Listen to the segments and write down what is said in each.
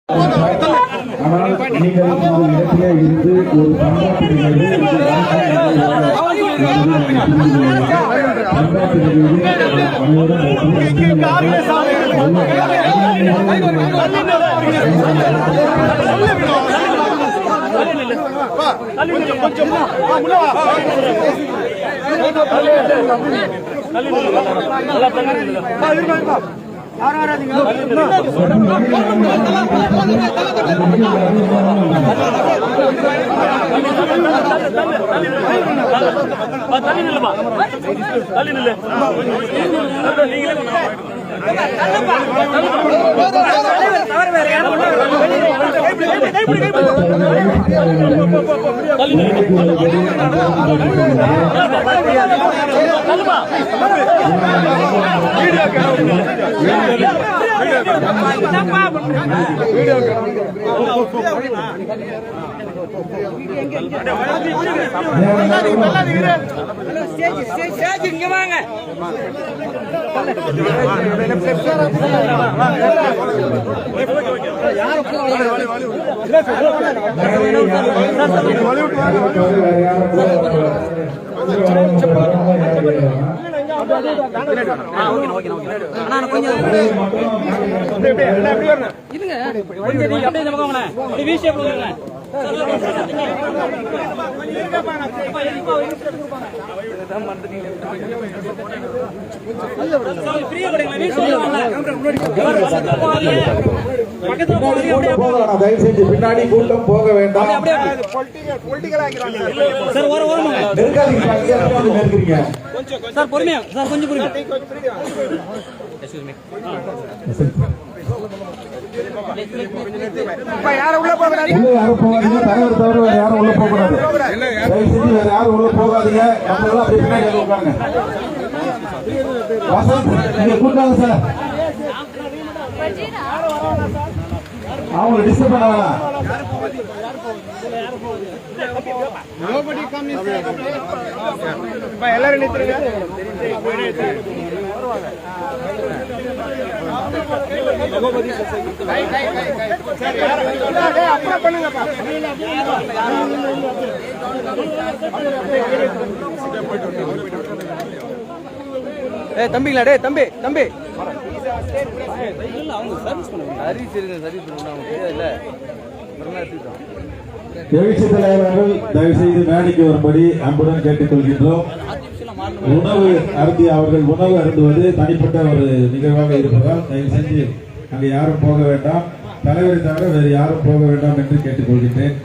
ஆனால் நீங்கள் ஒரு இடத்திலே இருந்து ஒரு பண்பாட்டு நிகழ்வு தயவு செஞ்சு பின்னாடி கூட்டம் போக வேண்டாம். சார் பொறுமையா சார் கொஞ்சம் பொறுமையா யாரும் உள்ள போகாதீங்க. தலைவர் தவிர வேற யாரும் உள்ள போக கூடாது. தயவு செஞ்சு வேற யாரும் உள்ள போகாதீங்க. நம்மளால அப்படி பின்னாடி உட்காருங்க. நீங்க கூட்டாங்க சார். அவங்க டிஸ்டர்ப் பண்ண வேணாம். எல்லாரும் நிறுத்துறீங்க. அப்புறம் பண்ணுங்கப்பா. தம்பிங்களா டே தம்பி தம்பி எழுச்சி தலைவர்கள் தயவு செய்து மேடைக்கு வரும்படி அன்புடன் கேட்டுக்கொள்கின்றோம். உணவு அருந்தி அவர்கள் உணவு அருந்துவது தனிப்பட்ட ஒரு நிகழ்வாக இருப்பதால் தயவு செஞ்சு அங்கே யாரும் போக வேண்டாம். தலைவரை தவிர வேறு யாரும் போக வேண்டாம் என்று கேட்டுக்கொள்கின்றேன்.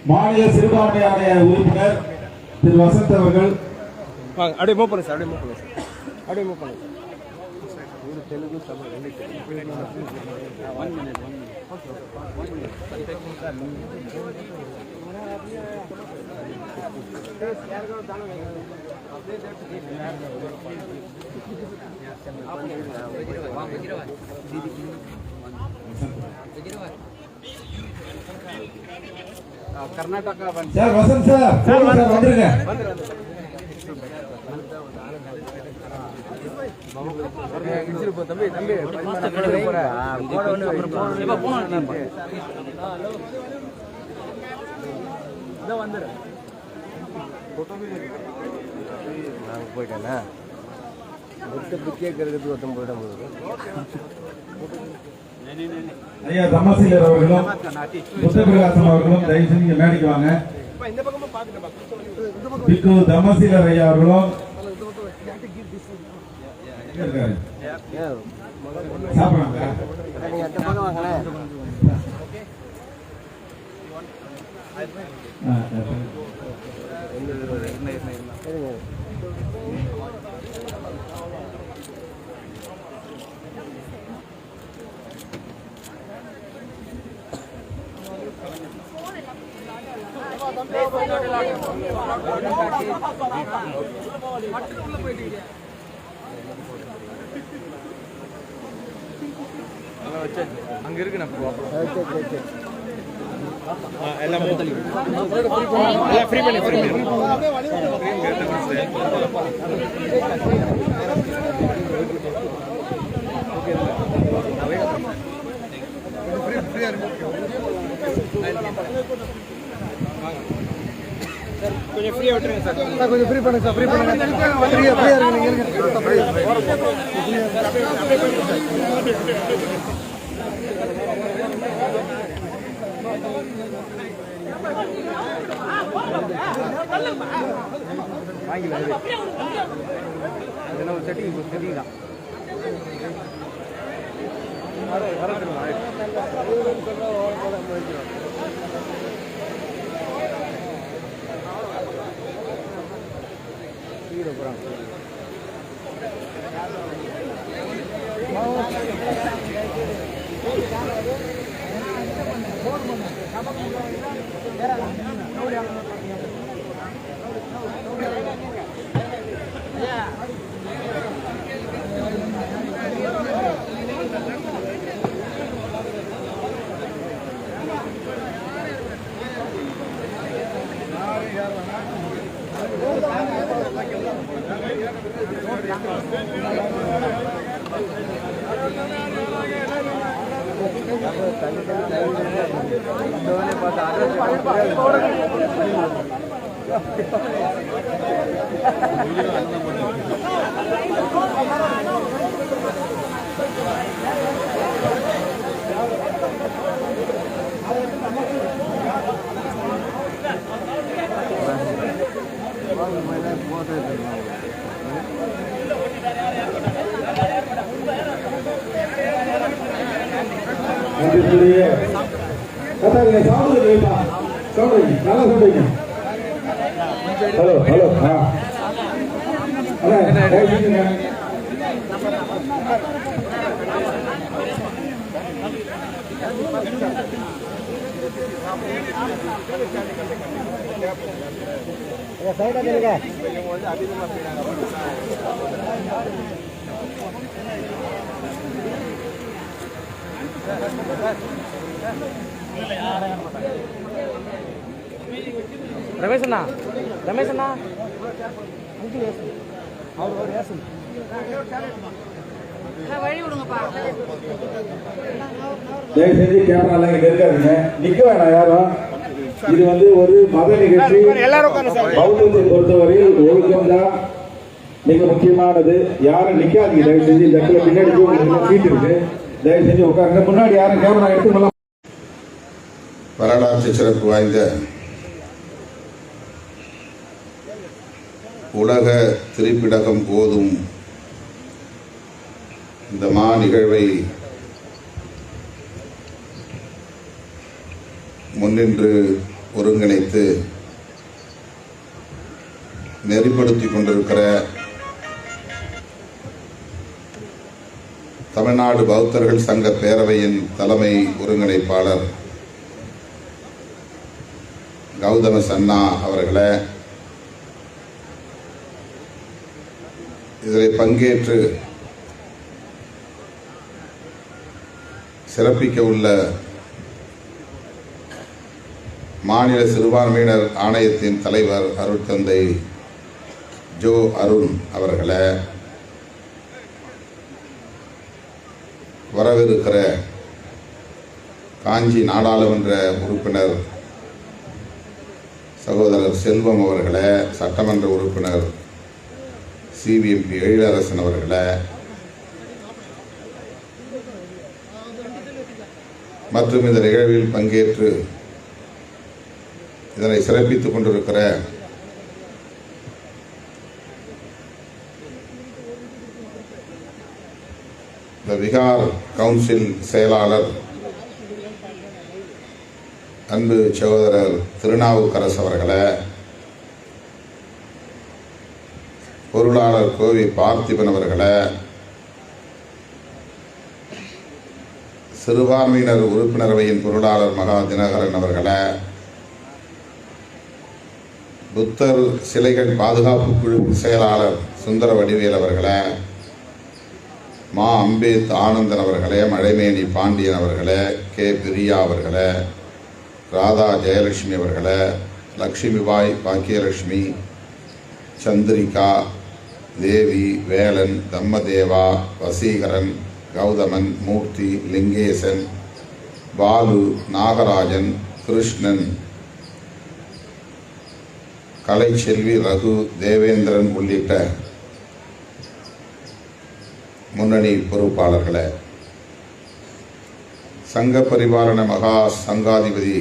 மாநில சிறுபான்மை ஆணைய உறுப்பினர் திரு வசந்த் அவர்கள் அப்படியே மூவ் பண்ணுங்க சார். அப்படியே மூவ் பண்ணுங்க சார். அப்படியே மூவ் பண்ணுங்க sir. Telugu Tamil Karnataka sir Vasanth sir வந்துருங்க. தம்பி தம்பி போயிட்டேன்னா கேட்கறதுக்கு ஒருத்தம் போயிட போகுது. ஐயா தம்மசீலர் அவர்களும் புத்தபிரகாசம் அவர்களும் தயவு செஞ்சு மேடைக்கு வாங்க. பிக்கு தம்மசீலர் ஐயா அவர்களும் சாப்பிடுறாங்க. அங்க இருக்கு எல்லாம் ஃப்ரீ பண்ணி கொஞ்சம் ஃப்ரீயா விட்டுருங்க சார். கொஞ்சம் ஃப்ரீ பண்ணுங்க சார். ஃப்ரீ பண்ணுங்க. ஃப்ரீயா இருங்க நீங்க. வாங்கிக்கலாம். அதெல்லாம் ஒரு செட்டிங் தான். ஹலோ ஹலோ ரமேஷ் அண்ணா தயவு செஞ்சு கேமரா இங்க இருக்காதுங்க, நிக்க வேணாம் யாரும். இது வந்து ஒரு மத நிகழ்ச்சி. பௌத்தத்தை பொறுத்தவரையில் ஒழுக்கம் தான் மிக முக்கியமானது. யாரும் நிக்காதீங்க தயவு செஞ்சு. இந்த இடத்துல பின்னாடி சீட் இருக்கு, தயவு செஞ்சு உட்காருங்க. முன்னாடி யாரும் கேமரா எடுத்து வரலாற்று சிறப்பு வாய்ந்த உலக திரிபிடகம் ஓதும் இந்த மா நிகழ்வை முன்னின்று ஒருங்கிணைத்து நெறிப்படுத்திக் கொண்டிருக்கிற தமிழ்நாடு பௌத்தர்கள் சங்க பேரவையின் தலைமை ஒருங்கிணைப்பாளர் கௌதம சன்னா அவர்களே, இதில் பங்கேற்று சிறப்பிக்க உள்ள மாநில சிறுபான்மையினர் ஆணையத்தின் தலைவர் அருட்தந்தை ஜோ அருண் அவர்களே, வரவிருக்கிற காஞ்சி நாடாளுமன்ற உறுப்பினர் சகோதரர் செல்வம் அவர்களே, சட்டமன்ற உறுப்பினர் சிவிஎம்பி எழிலரசன் அவர்களே மற்றும் இந்த நிகழ்வில் பங்கேற்று இதனை சிறப்பித்துக் கொண்டிருக்கிற இந்த விகார் கவுன்சில் செயலாளர் அன்பு சகோதரர் திருநாவுக்கரசு அவர்களே, பொருளாளர் கோவி பார்த்திபன் அவர்களே, சிறுபான்மையினர் உறுப்பினரவையின் பொருளாளர் மகா தினகரன் அவர்களே, புத்தர் சிலைகள் பாதுகாப்பு குழு செயலாளர் சுந்தர வடிவேல் அவர்களே, மா அம்பேத் ஆனந்தன் அவர்களே, மழைமேனி பாண்டியன் அவர்களே, கே பிரியா அவர்களே, ராதா ஜெயலட்சுமி அவர்களே, லக்ஷ்மிபாய் பாக்கியலட்சுமி, சந்திரிகா, தேவி, வேலன், தம்மதேவா, வசீகரன், கௌதமன், மூர்த்தி, லிங்கேசன், பாலு, நாகராஜன், கிருஷ்ணன், கலைச்செல்வி, ரகு, தேவேந்திரன் உள்ளிட்ட முன்னணி பொறுப்பாளர்களே, சங்க பரிபாலன மகா சங்காதிபதி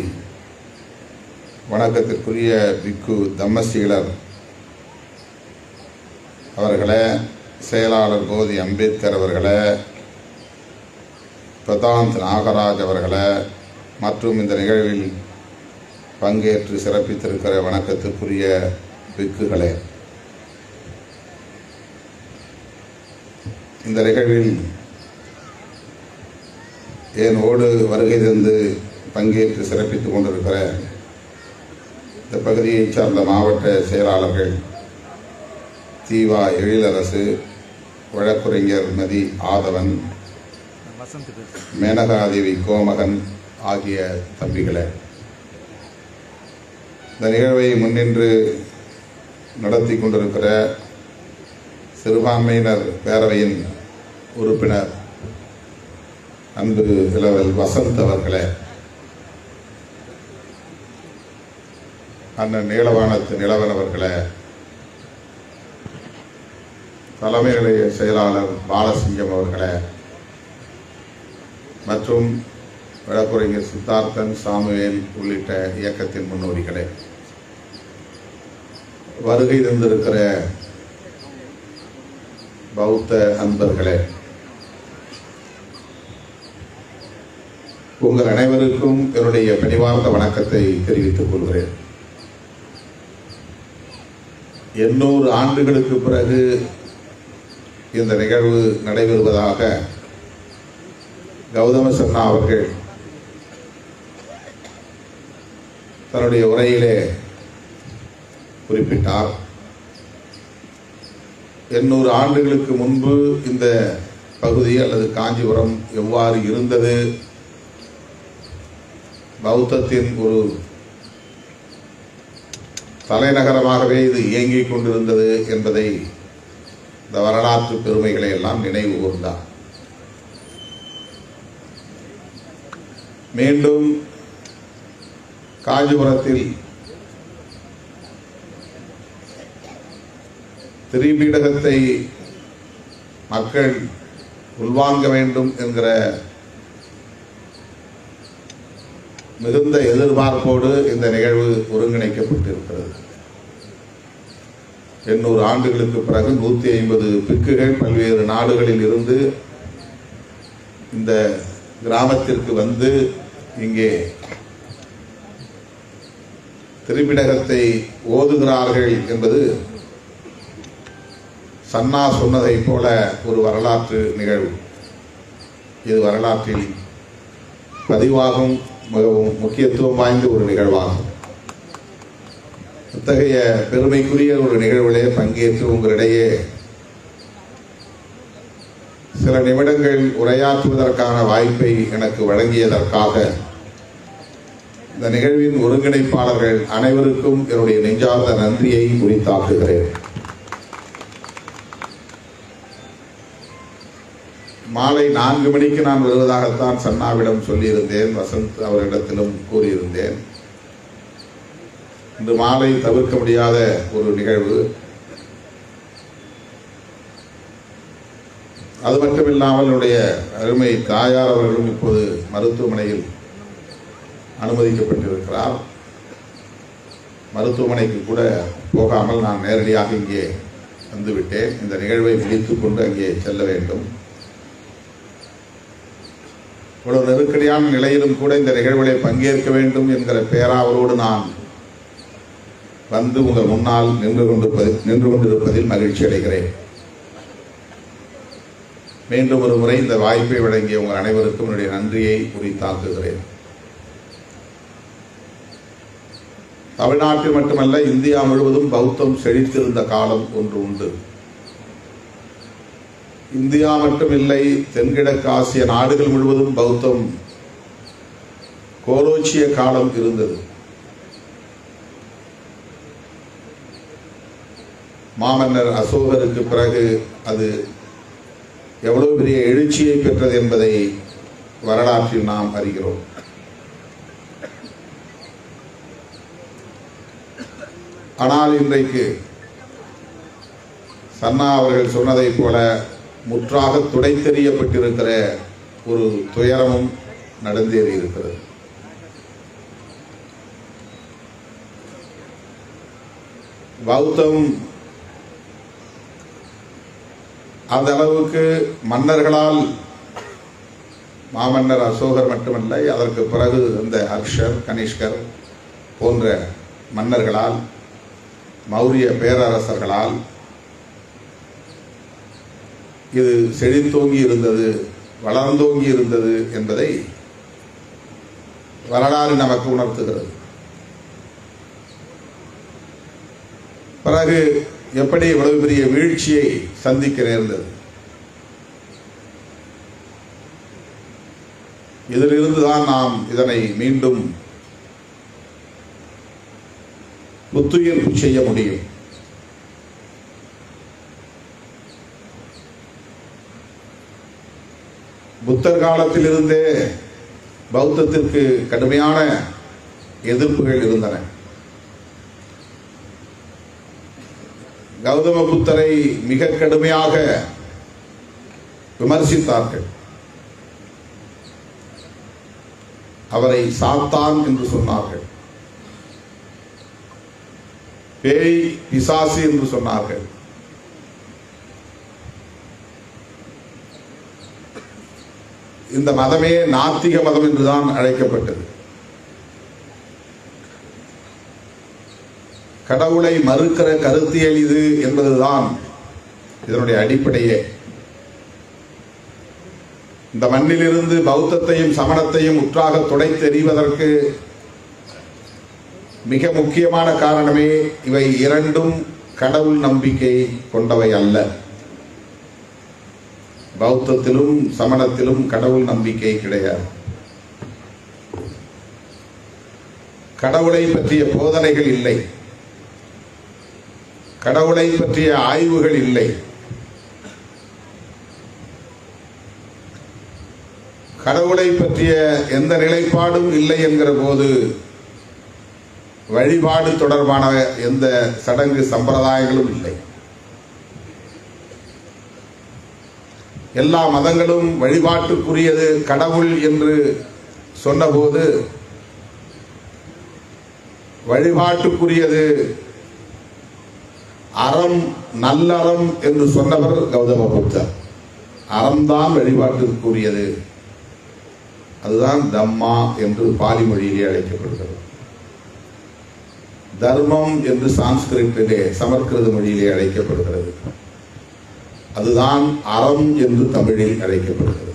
வணக்கத்திற்குரிய பிக்கு தம்மசீலர் அவர்களே, செயலாளர் போதி அம்பேத்கர் அவர்களே, பிரதாந்த் நாகராஜ் அவர்களே மற்றும் இந்த நிகழ்வில் பங்கேற்று சிறப்பித்திருக்கிற வணக்கத்திற்குரிய பிக்குகளே, இந்த நிகழ்வில் என்னோடு வருகை தந்து பங்கேற்று சிறப்பித்துக் கொண்டிருக்கிற இந்த பகுதியைச் சார்ந்த மாவட்ட செயலாளர்கள் தீவா எழிலரசு, வழக்குரைஞர் மதி ஆதவன், மேனகாதேவி கோமகன் ஆகிய தம்பிகளே, இந்த நிகழ்வை முன்னின்று நடத்தி கொண்டிருக்கிற சிறுபான்மையினர் பேரவையின் உறுப்பினர் அன்பு இளவல் வசந்த் அவர்களே, அண்ணன் நீலவானத்து நிலவன் அவர்களே, தலைமை நிலைய செயலாளர் பாலசிங்கம் அவர்களே மற்றும் வழக்குரைஞர் சித்தார்த்தன், சாமுவேல் உள்ளிட்ட இயக்கத்தின் முன்னோடிகளே, வருகை தந்திருக்கிற பௌத்த அன்பர்களே, உங்கள் அனைவருக்கும் என்னுடைய பணிவார்ந்த வணக்கத்தை தெரிவித்துக் கொள்கிறேன். 800 ஆண்டுகளுக்கு பிறகு இந்த நிகழ்வு நடைபெறுவதாக கௌதம சன்னா அவர்கள் தன்னுடைய உரையிலே குறிப்பிட்டார். 800 ஆண்டுகளுக்கு முன்பு இந்த பகுதி அல்லது காஞ்சிபுரம் எவ்வாறு இருந்தது, பௌத்தத்தின் ஒரு தலைநகரமாகவே இது இயங்கிக் கொண்டிருந்தது என்பதை, இந்த வரலாற்று பெருமைகளை எல்லாம் நினைவு கூர்ந்தார். மீண்டும் காஞ்சிபுரத்தில் திரிபீடகத்தை மக்கள் உள்வாங்க வேண்டும் என்கிற மிகுந்த எதிர்பார்ப்போடு இந்த நிகழ்வு ஒருங்கிணைக்கப்பட்டிருக்கிறது. 800 ஆண்டுகளுக்கு பிறகு 150 பிக்குகள் பல்வேறு நாடுகளில் இருந்து இந்த கிராமத்திற்கு வந்து இங்கே திரிபிடகத்தை ஓதுகிறார்கள் என்பது சன்னா சொன்னதைப் போல ஒரு வரலாற்று நிகழ்வு. இது வரலாற்றில் பதிவாகும் மிகவும் முக்கியத்துவம் வாய்ந்த ஒரு நிகழ்வாகும். இத்தகைய பெருமைக்குரிய ஒரு நிகழ்விலே பங்கேற்று உங்களிடையே சில நிமிடங்கள் உரையாற்றுவதற்கான வாய்ப்பை எனக்கு வழங்கியதற்காக இந்த நிகழ்வின் ஒருங்கிணைப்பாளர்கள் அனைவருக்கும் என்னுடைய நெஞ்சார்ந்த நன்றியை உரித்தாக்குகிறேன். மாலை 4 மணிக்கு நான் வருவதாகத்தான் சன்னாவிடம் சொல்லியிருந்தேன், வசந்த் அவரிடத்திலும் கூறியிருந்தேன். இன்று மாலை தவிர்க்க முடியாத ஒரு நிகழ்வு. அது மட்டுமில்லாமல் என்னுடைய அருமை தாயார் அவர்களும் இப்போது மருத்துவமனையில் அனுமதிக்கப்பட்டிருக்கிறார். மருத்துவமனைக்கு கூட போகாமல் நான் நேரடியாக இங்கே வந்துவிட்டேன். இந்த நிகழ்வை முடித்துக் கொண்டு அங்கே செல்ல வேண்டும். இவ்வளவு நெருக்கடியான நிலையிலும் கூட இந்த நிகழ்வுகளை பங்கேற்க வேண்டும் என்கிற பேராவலோடு நான் வந்து உங்கள் முன்னால் நின்று கொண்டிருப்பதில் மகிழ்ச்சி அடைகிறேன். மீண்டும் ஒரு முறை இந்த வாய்ப்பை வழங்கிய உங்கள் அனைவருக்கும் என்னுடைய நன்றியை உரித்தாக்குகிறேன். தமிழ்நாட்டில் மட்டுமல்ல, இந்தியா முழுவதும் பௌத்தம் செழித்திருந்த காலம் ஒன்று உண்டு. இந்தியா மட்டுமில்லை, தென்கிழக்கு ஆசிய நாடுகள் முழுவதும் பௌத்தம் கோலோச்சிய காலம் இருந்தது. மாமன்னர் அசோகருக்கு பிறகு அது எவ்வளவு பெரிய எழுச்சியை பெற்றது என்பதை வரலாற்றில் நாம் அறிகிறோம். ஆனால் இன்றைக்கு சன்னா அவர்கள் சொன்னதைப் போல முற்றாக துடைத்தெறியப்பட்டிருக்கிற ஒரு துயரமும் நடந்தேறி இருக்கிறது. பௌத்தம் அந்த அளவுக்கு மன்னர்களால், மாமன்னர் அசோகர் மட்டுமல்ல, அதற்கு பிறகு இந்த ஹர்ஷர், கனிஷ்கர் போன்ற மன்னர்களால், மௌரிய பேரரசர்களால் இது செழித்தோங்கி இருந்தது, வளர்ந்தோங்கி இருந்தது என்பதை வரலாறு நமக்கு உணர்த்துகிறது. பிறகு எப்படி இவ்வளவு பெரிய வீழ்ச்சியை சந்திக்க நேர்ந்தது? இதிலிருந்துதான் நாம் இதனை மீண்டும் புத்துயிர்ப்பு செய்ய முடியும். புத்தர் காலத்திலிருந்தே பௌத்தத்திற்கு கடுமையான எதிர்ப்புகள் இருந்தன. கௌதம புத்தரை மிக கடுமையாக விமர்சித்தார்கள். அவரை சாத்தான் என்று சொன்னார்கள், பேய் பிசாசு என்று சொன்னார்கள். இந்த மதமே நாத்திக மதம் என்றுதான் அழைக்கப்பட்டது. கடவுளை மறுக்கிற கருத்தியல் இது என்பதுதான் இதனுடைய அடிப்படையே. இந்த மண்ணிலிருந்து பௌத்தத்தையும் சமணத்தையும் முற்றாக துடைத்தெறிவதற்கு மிக முக்கியமான காரணமே இவை இரண்டும் கடவுள் நம்பிக்கை கொண்டவை அல்ல. பௌத்தத்திலும் சமணத்திலும் கடவுள் நம்பிக்கை கிடையாது. கடவுளை பற்றிய போதனைகள் இல்லை, கடவுளை பற்றிய ஆய்வுகள் இல்லை. கடவுளை பற்றிய எந்த நிலைப்பாடும் இல்லை என்கிற போது வழிபாடு தொடர்பான எந்த சடங்கு சம்பிரதாயங்களும் இல்லை. எல்லா மதங்களும் வழிபாட்டுக்குரியது கடவுள் என்று சொன்னபோது வழிபாட்டுக்குரியது அறம், நல்லறம் என்று சொன்னவர் கௌதம புத்தர். அறம்தான் வழிபாட்டுக்குரியது, அதுதான் தம்மா என்று பாலி மொழியிலே அழைக்கப்படுகிறது. தர்மம் என்று சான்ஸ்கிரிட்டிலே, சமஸ்கிருத மொழியிலே அழைக்கப்படுகிறது. அதுதான் அறம் என்று தமிழில் அழைக்கப்படுகிறது.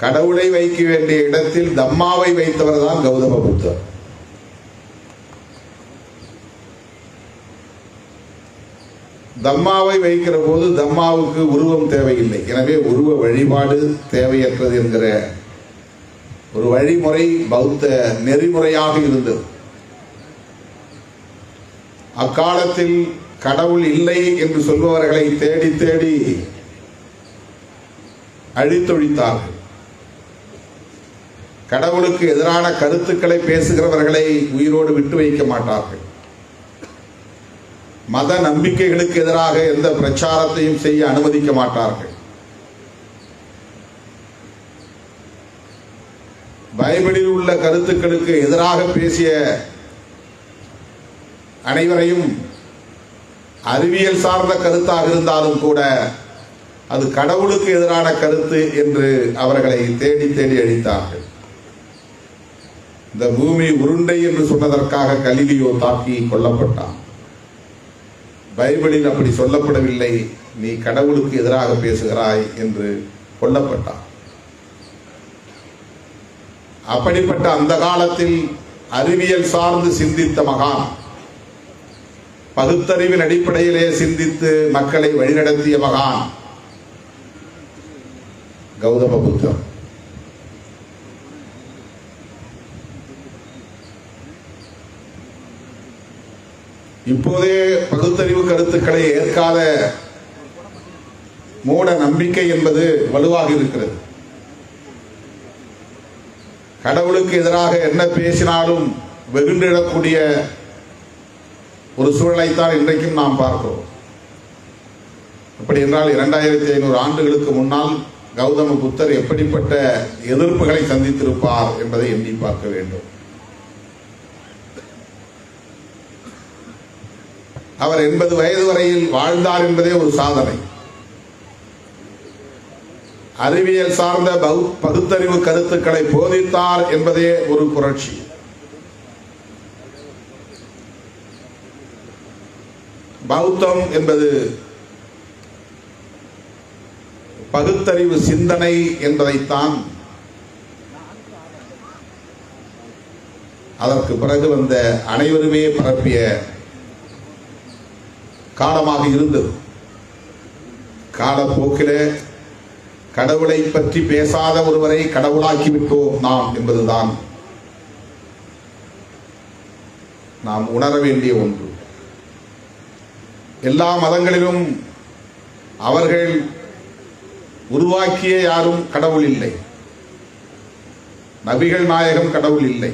கடவுளை வைக்க வேண்டிய இடத்தில் தம்மாவை வைத்தவர் தான் கௌதம புத்தர். தம்மாவை வைக்கிற போது தம்மாவுக்கு உருவம் தேவையில்லை, எனவே உருவ வழிபாடு தேவையற்றது என்கிற ஒரு வழிமுறை பௌத்த நெறிமுறையாக இருந்தது. அக்காலத்தில் கடவுள் இல்லை என்று சொல்பவர்களை தேடி தேடி அழித்தொழித்தார்கள். கடவுளுக்கு எதிரான கருத்துக்களை பேசுகிறவர்களை உயிரோடு விட்டு வைக்க மாட்டார்கள். மத நம்பிக்கைகளுக்கு எதிராக எந்த பிரச்சாரத்தையும் செய்ய அனுமதிக்க மாட்டார்கள். பைபிளில் உள்ள கருத்துக்களுக்கு எதிராக பேசிய அனைவரையும் அறிவியல் சார்ந்த கருத்தாக இருந்தாலும் கூட அது கடவுளுக்கு எதிரான கருத்து என்று அவர்களை தேடி தேடி அழித்தார்கள். இந்த பூமி உருண்டை என்று சொன்னதற்காக கலீலியோ தாக்கி கொல்லப்பட்டான். பைபிளில் அப்படி சொல்லப்படவில்லை, நீ கடவுளுக்கு எதிராக பேசுகிறாய் என்று கொல்லப்பட்டான். அப்படிப்பட்ட அந்த காலத்தில் அறிவியல் சார்ந்து சிந்தித்த மகான், பகுத்தறிவின் அடிப்படையிலே சிந்தித்து மக்களை வழிநடத்திய மகான் கௌதம புத்தர். இப்போதே பகுத்தறிவு கருத்துக்களை ஏற்காத மூட நம்பிக்கை என்பது வலுவாக இருக்கிறது. கடவுளுக்கு எதிராக என்ன பேசினாலும் வெகுண்டிடக்கூடிய ஒரு சூழலைத்தான் இன்றைக்கும் நாம் பார்க்கிறோம். அப்படி என்றால் 2500 ஆண்டுகளுக்கு முன்னால் கௌதம புத்தர் எப்படிப்பட்ட எதிர்ப்புகளை சந்தித்திருப்பார் என்பதை எண்ணி பார்க்க வேண்டும். அவர் 80 வயது வரையில் வாழ்ந்தார் என்பதே ஒரு சாதனை. அறிவியல் சார்ந்த பகுத்தறிவு கருத்துக்களை போதித்தார் என்பதே ஒரு புரட்சி. பௌத்தம் என்பது பகுத்தறிவு சிந்தனை என்பதைத்தான் அதற்கு பிறகு வந்த அனைவருமே பரப்பிய காலமாக இருந்தது. காலப்போக்கிலே கடவுளை பற்றி பேசாத ஒருவரை கடவுளாக்கிவிட்டோம் நாம் என்பதுதான் நாம் உணர வேண்டிய ஒன்று. எல்லா மதங்களிலும் அவர்கள் உருவாக்கிய யாரும் கடவுள் இல்லை. நபிகள் நாயகம் கடவுள் இல்லை.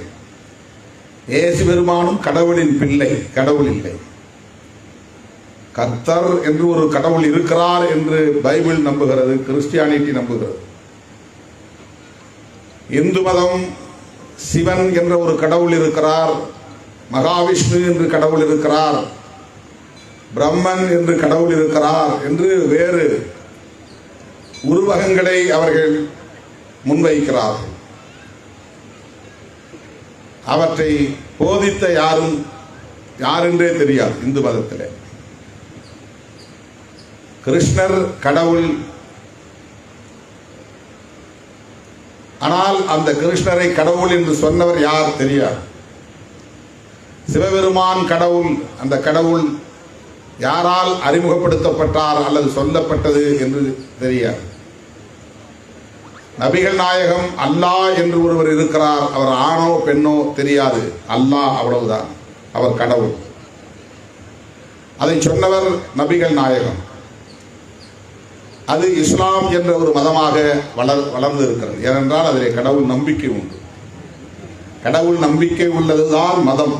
இயேசு பெருமானும் கடவுளின் பிள்ளை, கடவுள் இல்லை. கர்த்தர் என்று ஒரு கடவுள் இருக்கிறார் என்று பைபிள் நம்புகிறது, கிறிஸ்டியானிட்டி நம்புகிறது. இந்து மதம் சிவன் என்ற ஒரு கடவுள் இருக்கிறார், மகாவிஷ்ணு என்று கடவுள் இருக்கிறார், பிரம்மன் என்று கடவுள் இருக்கிறார் என்று வேறு உருவகங்களை அவர்கள் முன்வைக்கிறார்கள். அவற்றை போதித்த யாரென்றே தெரியாது இந்து மதத்திலே. கிருஷ்ணர் கடவுள், ஆனால் அந்த கிருஷ்ணரை கடவுள் என்று சொன்னவர் யார் தெரியாது. சிவபெருமான் கடவுள், அந்த கடவுள் யாரால் அறிமுகப்படுத்தப்பட்டார் அல்லது சொல்லப்பட்டது என்று தெரியாது. நபிகள் நாயகம் அல்லாஹ் என்று ஒருவர் இருக்கிறார், அவர் ஆணோ பெண்ணோ தெரியாது, அல்லாஹ் அவ்வளவுதான், அவர் கடவுள். அதை சொன்னவர் நபிகள் நாயகம். அது இஸ்லாம் என்ற ஒரு மதமாக வளர்ந்து இருக்கிறது. ஏனென்றால் அதிலே கடவுள் நம்பிக்கை உண்டு. கடவுள் நம்பிக்கை உள்ளதுதான் மதம்.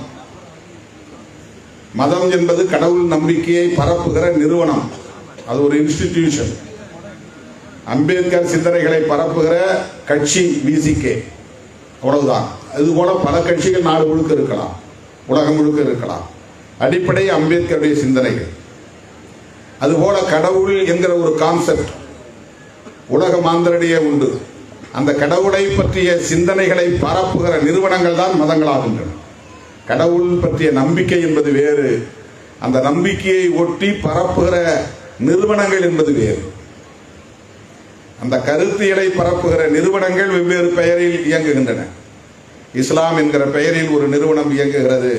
மதம் என்பது கடவுள் நம்பிக்கையை பரப்புகிற நிறுவனம், அது ஒரு இன்ஸ்டிடியூஷன். அம்பேத்கர் சிந்தனைகளை பரப்புகிற கட்சி விசிகே, அவ்வளவுதான். இதுபோல பல கட்சிகள் நாடு முழுக்க இருக்கலாம், உலகம் முழுக்க இருக்கலாம். அடிப்படை அம்பேத்கருடைய சிந்தனைகள். அதுபோல கடவுள் என்கிற ஒரு கான்செப்ட் உலக மாந்தரிடையே உண்டு. அந்த கடவுளை பற்றிய சிந்தனைகளை பரப்புகிற நிறுவனங்கள் தான் மதங்களாகின்றன. கடவுள் பற்றிய நம்பிக்கை என்பது வேறு, அந்த நம்பிக்கையை ஒட்டி பரப்புகிற நிறுவனங்கள் என்பது வேறு. அந்த கருத்தியலை பரப்புகிற நிறுவனங்கள் வெவ்வேறு பெயரில் இயங்குகின்றன. இஸ்லாம் என்கிற பெயரில் ஒரு நிறுவனம் இயங்குகிறது,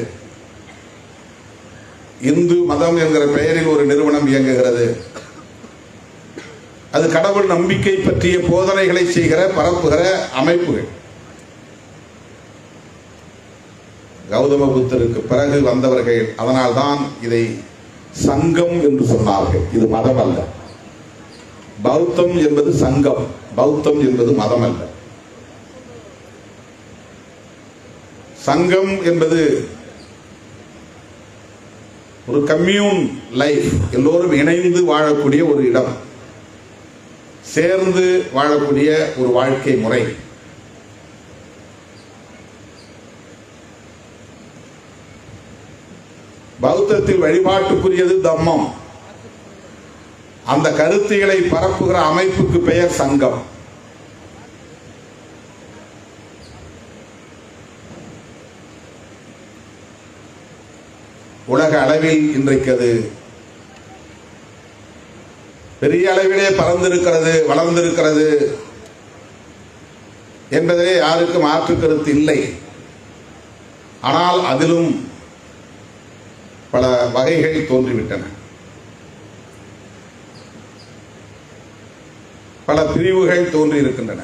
இந்து மதம் என்கிற பெயரில் ஒரு நிறுவனம் இயங்குகிறது. அது கடவுள் நம்பிக்கை பற்றிய போதனைகளை செய்கிற பரப்புகிற அமைப்புகள். கௌதம புத்தருக்கு பிறகு வந்தவர்கள் அதனால்தான் இதை சங்கம் என்று சொன்னார்கள். இது மதம் அல்ல. பௌத்தம் என்பது சங்கம், பௌத்தம் என்பது மதம் அல்ல. சங்கம் என்பது ஒரு கம்யூன் லைஃப், எல்லோரும் இணைந்து வாழக்கூடிய ஒரு இடம், சேர்ந்து வாழக்கூடிய ஒரு வாழ்க்கை முறை. பௌத்தத்தில் வழிபாட்டுக்குரியது தம்மம். அந்த கருத்துகளை பரப்புகிற அமைப்புக்கு பெயர் சங்கம். உலக அளவில் இன்றைக்கு அது பெரிய அளவிலே பறந்திருக்கிறது, வளர்ந்திருக்கிறது என்பதிலே யாருக்கும் மாற்று கருத்து இல்லை. ஆனால் அதிலும் பல வகைகள் தோன்றிவிட்டன. பல பிரிவுகள் தோன்றியிருக்கின்றன.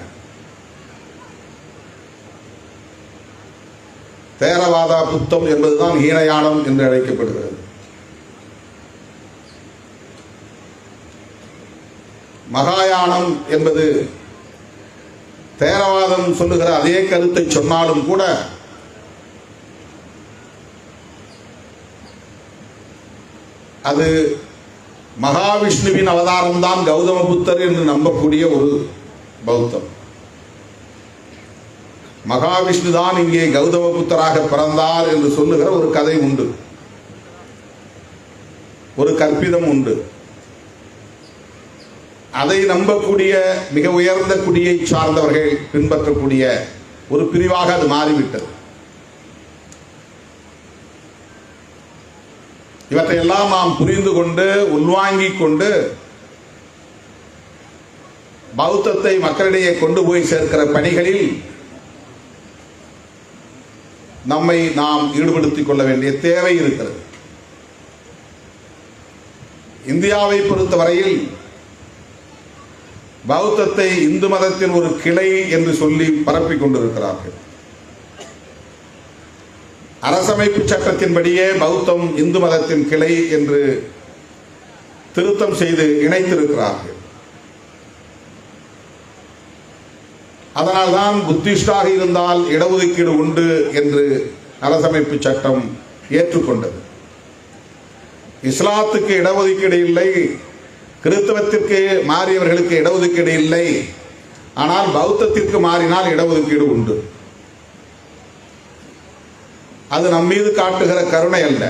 தேரவாத புத்தம் என்பதுதான் ஹீனயானம் என்று அழைக்கப்படுகிறது. மகாயானம் என்பது தேரவாதம் சொல்லுகிற அதே கருத்தை சொன்னாலும் கூட அது மகாவிஷ்ணுவின் அவதாரம் தான் கௌதம புத்தர் என்று நம்பக்கூடிய ஒரு பௌத்தம். மகாவிஷ்ணு தான் இங்கே கௌதம புத்தராக பிறந்தார் என்று சொல்லுகிற ஒரு கதை உண்டு, ஒரு கற்பிதம் உண்டு. அதை நம்பக்கூடிய மிக உயர்ந்த குடியை சார்ந்தவர்கள் பின்பற்றக்கூடிய ஒரு பிரிவாக அது மாறிவிட்டது. இவற்றையெல்லாம் நாம் புரிந்து கொண்டு உள்வாங்கிக் கொண்டு பௌத்தத்தை மக்களிடையே கொண்டு போய் சேர்க்கிற பணிகளில் நம்மை நாம் ஈடுபடுத்திக் கொள்ள வேண்டிய தேவை இருக்கிறது. இந்தியாவை பொறுத்தவரையில் பௌத்தத்தை இந்து மதத்தின் ஒரு கிளை என்று சொல்லி பரப்பிக் கொண்டிருக்கிறார்கள். அரசமைப்பு சட்டத்தின்படியே பௌத்தம் இந்து மதத்தின் கிளை என்று திருத்தம் செய்து இணைத்திருக்கிறார்கள். அதனால்தான் புத்திஸ்டாக இருந்தால் இடஒதுக்கீடு உண்டு என்று அரசமைப்பு சட்டம் ஏற்றுக்கொண்டது. இஸ்லாத்துக்கு இடஒதுக்கீடு இல்லை, கிறிஸ்தவத்திற்கு மாறியவர்களுக்கு இடஒதுக்கீடு இல்லை, ஆனால் பௌத்தத்திற்கு மாறினால் இடஒதுக்கீடு உண்டு. அது நம் மீது காட்டுகிற கருணை அல்ல,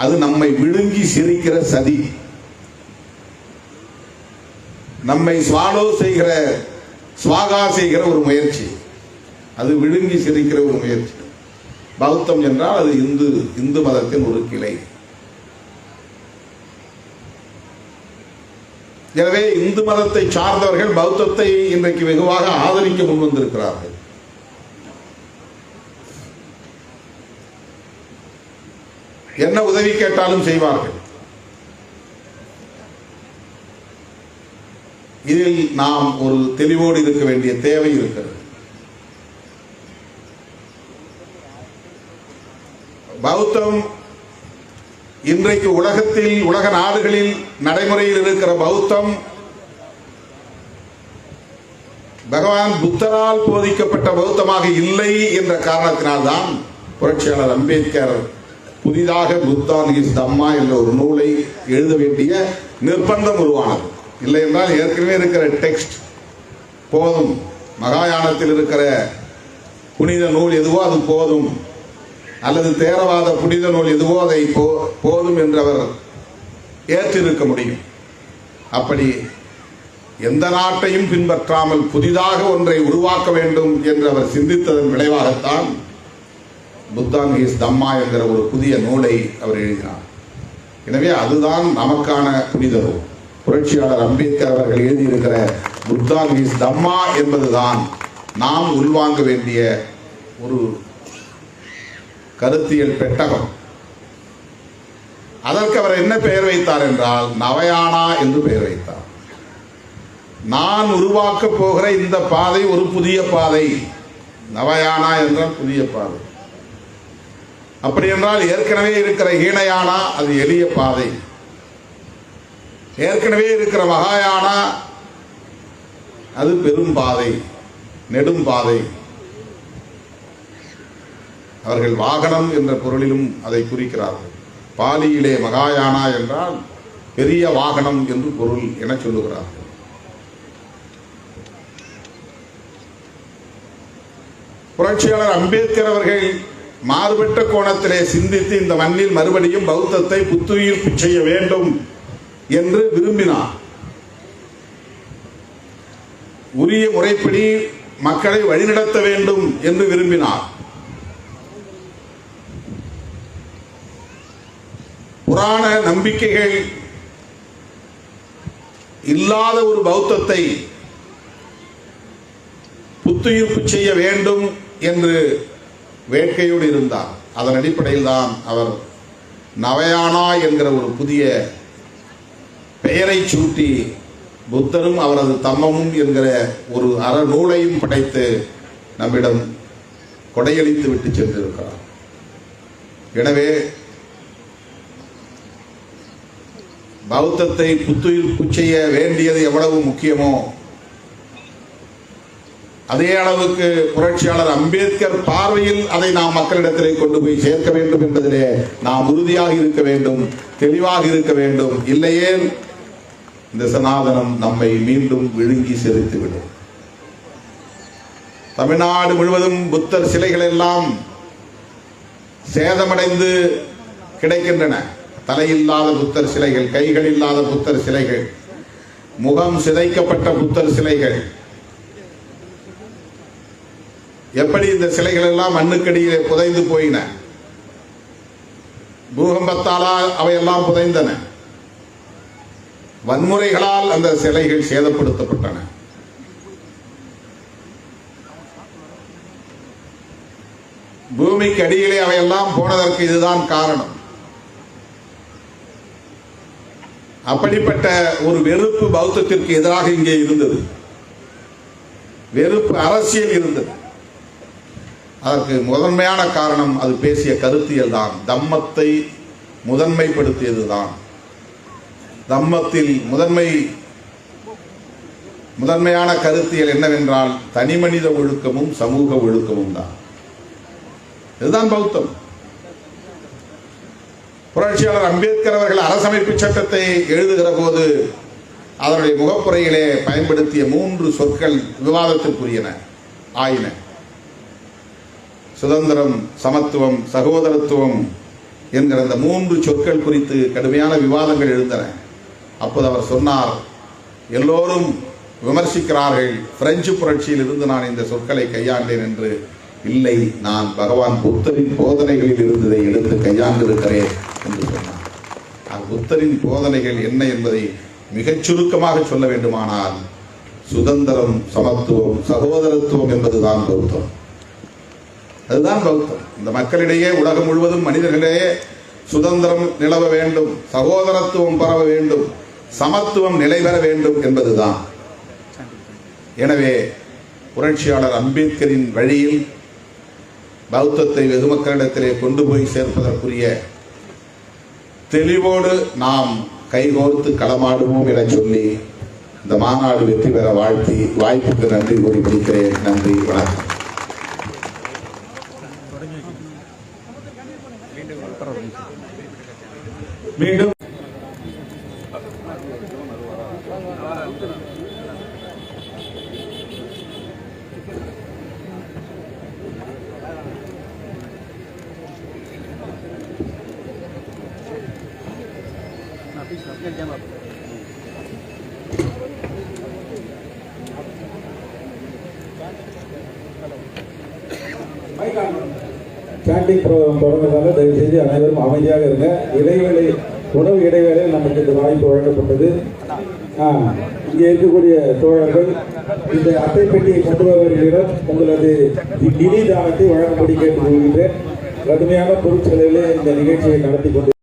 அது நம்மை விழுங்கி சிரிக்கிற சதி, நம்மை ஸ்வாகா செய்கிற ஒரு முயற்சி, அது விழுங்கி சிரிக்கிற ஒரு முயற்சி. பௌத்தம் என்றால் அது இந்து மதத்தின் ஒரு கிளை. எனவே இந்து மதத்தை சார்ந்தவர்கள் பௌத்தத்தை இன்றைக்கு வெகுவாக ஆதரிக்க முன்வந்திருக்கிறார்கள். என்ன உதவி கேட்டாலும் செய்வார்கள். இதில் நாம் ஒரு தெளிவோடு இருக்க வேண்டிய தேவை இருக்கிறது. பௌத்தம் இன்றைக்கு உலக நாடுகளில் நடைமுறையில் இருக்கிற பௌத்தம் பகவான் புத்தரால் போதிக்கப்பட்ட பௌத்தமாக இல்லை என்ற காரணத்தினால்தான் புரட்சியாளர் அம்பேத்கர் புதிதாக புத்தா ஹிஸ் தம்மா என்ற ஒரு நூலை எழுத வேண்டிய நிர்பந்தம் உருவானது. இல்லை என்றால் ஏற்கனவே இருக்கிற டெக்ஸ்ட் போதும், மகாயானத்தில் இருக்கிற புனித நூல் எதுவோ அது போதும், அல்லது தேரவாத புனித நூல் எதுவோ அதை போதும் என்று அவர் ஏற்றிருக்க முடியும். அப்படி எந்த நாட்டையும் பின்பற்றாமல் புதிதாக ஒன்றை உருவாக்க வேண்டும் என்று அவர் சிந்தித்ததன் விளைவாகத்தான் புத்தா ஹிஸ் தம்மா என்கிற ஒரு புதிய நூலை அவர் எழுதினார். எனவே அதுதான் நமக்கான புனித நூல். புரட்சியாளர் அம்பேத்கர் அவர்கள் எழுதியிருக்கிற புத்தா ஹிஸ் தம்மா என்பதுதான் நாம் உள்வாங்க வேண்டிய ஒரு கருத்தியல் பெட்டகம். அதற்கு அவர் என்ன பெயர் வைத்தார் என்றால் நவயானா என்று பெயர் வைத்தார். நான் உருவாக்க போகிற இந்த பாதை ஒரு புதிய பாதை. நவயானா என்றால் புதிய பாதை. அப்படி என்றால் ஏற்கனவே இருக்கிற ஹீனயானா அது எளிய பாதை, ஏற்கனவே இருக்கிற மகாயானா அது பெரும் பாதை, நெடும் பாதை. அவர்கள் வாகனம் என்ற பொருளிலும் அதை குறிக்கிறார்கள். பாலியிலே மகாயானா என்றால் பெரிய வாகனம் என்று பொருள் என சொல்லுகிறார்கள். புரட்சியாளர் அம்பேத்கர் அவர்கள் மாறுபட்ட கோணத்திலே சிந்தித்து இந்த மண்ணில் மறுபடியும் பௌத்தத்தை புத்துயிர்ப்பு செய்ய வேண்டும் என்று விரும்பினார். உரிய முறைப்படி மக்களை வழிநடத்த வேண்டும் என்று விரும்பினார். புராண நம்பிக்கைகள் இல்லாத ஒரு பௌத்தத்தை புத்துயிர்ப்பு செய்ய வேண்டும் என்று வேட்கையோடு இருந்தார். அதன் அடிப்படையில் தான் அவர் நவயானா என்கிற ஒரு புதிய பெயரை சூட்டி புத்தரும் அவரது தம்மமும் என்கிற ஒரு அறநூலையும் படைத்து நம்மிடம் கொடையளித்து விட்டு சென்றிருக்கிறார். எனவே பௌத்தத்தை புத்துயிர்ப்பு செய்ய வேண்டியது எவ்வளவு முக்கியமோ அதே அளவுக்கு புரட்சியாளர் அம்பேத்கர் பார்வையில் அதை நாம் மக்களிடத்திலே கொண்டு போய் சேர்க்க வேண்டும் என்பதிலே நாம் உறுதியாக இருக்க வேண்டும், தெளிவாக இருக்க வேண்டும். இல்லையே இந்த சனாதனம் நம்மை மீண்டும் விழுங்கி செலுத்திவிடும். தமிழ்நாடு முழுவதும் புத்தர் சிலைகள் எல்லாம் சேதமடைந்து கிடைக்கின்றன. தலையில்லாத புத்தர் சிலைகள், கைகள் இல்லாத புத்தர் சிலைகள், முகம் சிதைக்கப்பட்ட புத்தர் சிலைகள். எப்படி இந்த சிலைகள் எல்லாம் மண்ணுக்கடியிலே புதைந்து போயின, பூகம்பத்தாலா அவையெல்லாம் புதைந்தன, வன்முறைகளால் அந்த சிலைகள் சேதப்படுத்தப்பட்டன. பூமிக்கு அடியிலே அவையெல்லாம் போனதற்கு இதுதான் காரணம். அப்படிப்பட்ட ஒரு வெறுப்பு பௌத்தத்திற்கு எதிராக இங்கே இருந்தது, வெறுப்பு அரசியல் இருந்தது. அதற்கு முதன்மையான காரணம் அது பேசிய கருத்தியல் தான். தம்மத்தை முதன்மைப்படுத்தியதுதான். தம்மத்தில் முதன்மையான கருத்தியல் என்னவென்றால் தனிமனித ஒழுக்கமும் சமூக ஒழுக்கமும் தான். இதுதான் பௌத்தம். புரட்சியாளர் அம்பேத்கர் அவர்கள் அரசமைப்பு சட்டத்தை எழுதுகிற போது அதனுடைய முகப்புரையிலே பயன்படுத்திய 3 சொற்கள் விவாதத்திற்குரியன ஆயின. சுதந்திரம், சமத்துவம், சகோதரத்துவம் என்கிற அந்த 3 சொற்கள் குறித்து கடுமையான விவாதங்கள் எழுந்தன. அப்போது அவர் சொன்னார், எல்லோரும் விமர்சிக்கிறார்கள், பிரெஞ்சு புரட்சியில் இருந்து நான் இந்த சொற்களை கையாண்டேன் என்று. இல்லை, நான் பகவான் புத்தரின் போதனைகளில் இருந்ததை எடுத்து கையாண்டிருக்கிறேன் என்று சொன்னார். புத்தரின் போதனைகள் என்ன என்பதை மிகச் சுருக்கமாக சொல்ல வேண்டுமானால் சுதந்திரம், சமத்துவம், சகோதரத்துவம் என்பதுதான் பௌத்தம். அதுதான் பௌத்தம். இந்த மக்களிடையே, உலகம் முழுவதும் மனிதர்களிடையே சுதந்திரம் நிலவ வேண்டும், சகோதரத்துவம் பரவ வேண்டும், சமத்துவம் நிலை பெற வேண்டும் என்பதுதான். எனவே புரட்சியாளர் அம்பேத்கரின் வழியில் பௌத்தத்தை வெகு மக்களிடத்திலே கொண்டு போய் சேர்ப்பதற்குரிய தெளிவோடு நாம் கைகோர்த்து களமாடுவோம் என சொல்லி இந்த மாநாடு வெற்றி பெற வாழ்த்தி வாய்ப்புக்கு நன்றி கூறி முடிக்கிறேன். நன்றி, வணக்கம். மீண்டும் சாண்டிங் ப்ரோக்ராம் தொடங்குறதால தயவு செய்து அனைவரும் அமைதியாக இருங்க. இடைவேளை, உணவு இடைவேளையில் நமக்கு இந்த வாய்ப்பு வழங்கப்பட்டது. இங்கே இருக்கக்கூடிய தோழர்கள் இந்த அட்டை பெட்டியை கொண்டு வருவர்களிடம் உங்களது நிதி தானத்தை வழங்கும்படி கேட்டுக்கொள்கின்றேன். கடுமையான பொருட்செலவிலே இந்த நிகழ்ச்சியை நடத்தி கொண்டு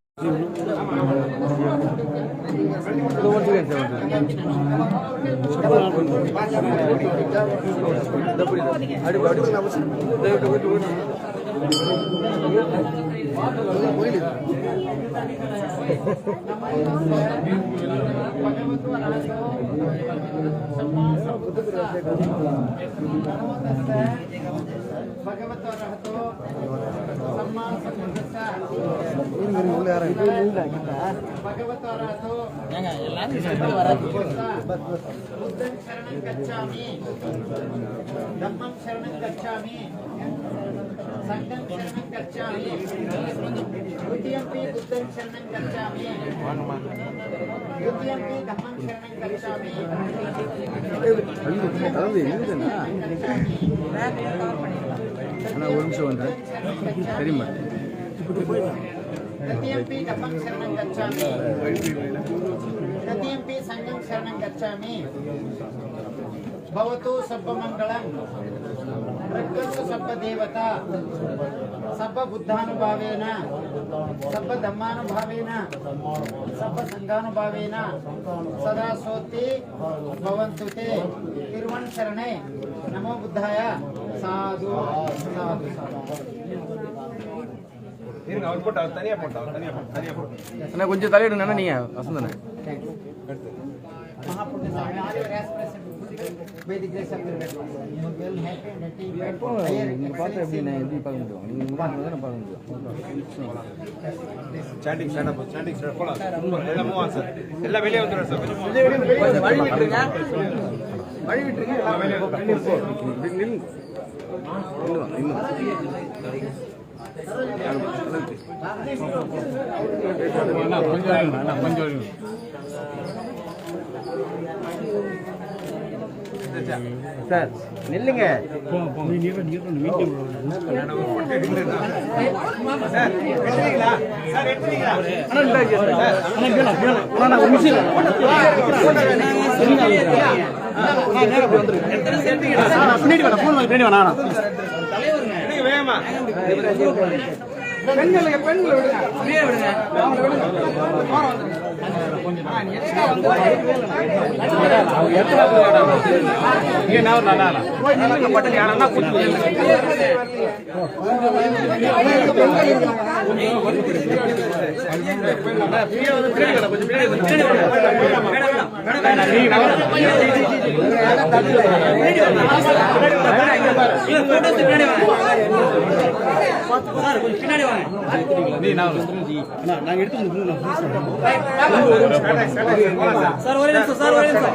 भवतु सब्बमंगलम रक्षतु सब्बदेवता सब्ब बुद्धानुभावेन सब्ब धम्मानुभावेन सब्ब संघानुभावेन सदा सोति भवन्तु ते तिरुवन् शरणे नमो बुद्धाय साधु साधु அண்ணா கொஞ்சம் தலையிடுங்க நீங்க வசந்தண்ணே. महापुण्य स्वामी आज वैदिक grace well happy and healthy நீங்க பார்த்து எப்படி நான் எப்படி பார்க்க முடியும்? நீங்க முன்னாடி தானே பார்க்க முடியும். Sanding stand up sanding stand போலாம் எல்லாம் மூவ் ஆன் சார் எல்லாம் வெளியே வந்துறோம் சார் வழி விட்டுருங்க. வழி விட்டுருங்க. எல்லாம் வெளியே போ. சார் நில்லுங்க. வேகமா சார் ஒரே நிமிஷம் சார் ஒரே நிமிஷம்